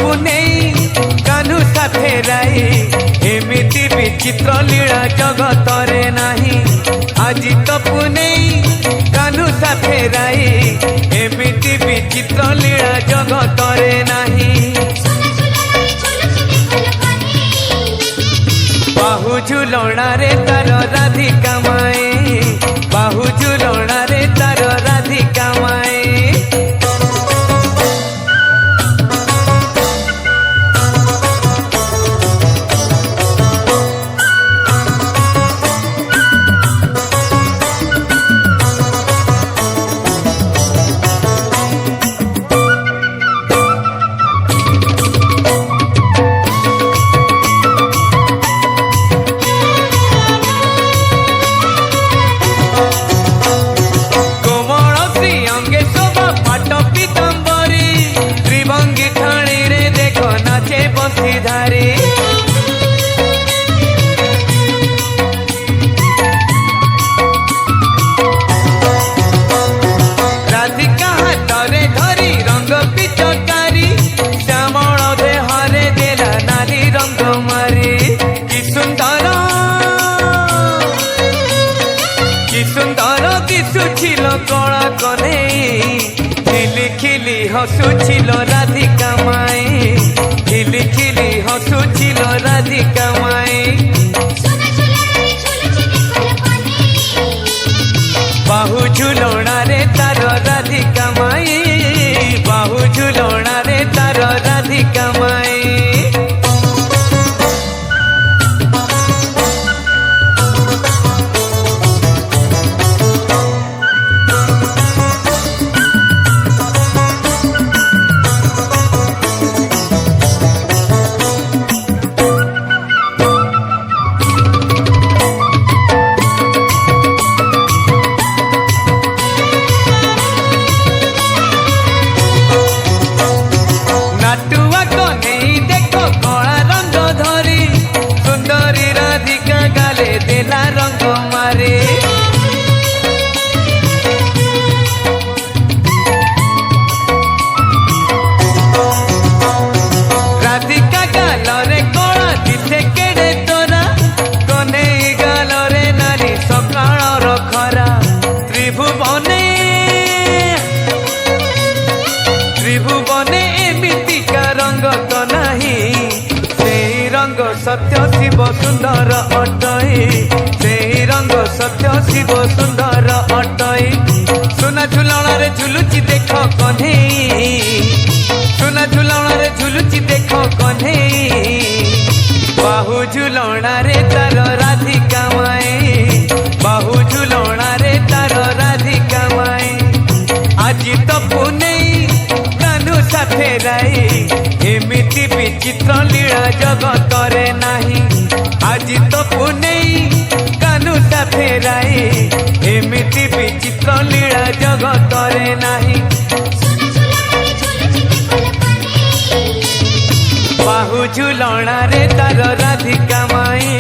पुनेई कान्हू साथेराई एमिति विचित्र लीला जगतरे नाही। आज तो पुनेई कान्हू साथेराई एमिति विचित्र लीला जगतरे नाही। बाहु झुलना रे तार राधिका माए बाहु झुलना रे तार राधिका माए। कला कने खिली खिली हसुछिल राधिका माए खिली खिली हसुछिल राधिका माए। बाहु झुलना रे तार राधिका माए बाहु झुलना रे तार राधिका माए। सत्य शिव सुंदर अटई से रंग सत्य शिव सुंदर अटई। सुना झुलना रे झुलुची देख कन्हे सुना झुलना रे झुलुची देख कन्हे। बाहु झुलना रे तार राधिका माए बाहु झुलना रे तार राधिका माए। आज तो पुनेई कान्हू साथेराई एमिति विचित्र लीला जगतरे नाही। आज तो पुनेई कान्हू साथेराई एमिति विचित्र लीला जगतरे नाही। बाहु झुलना रे तार राधिका माई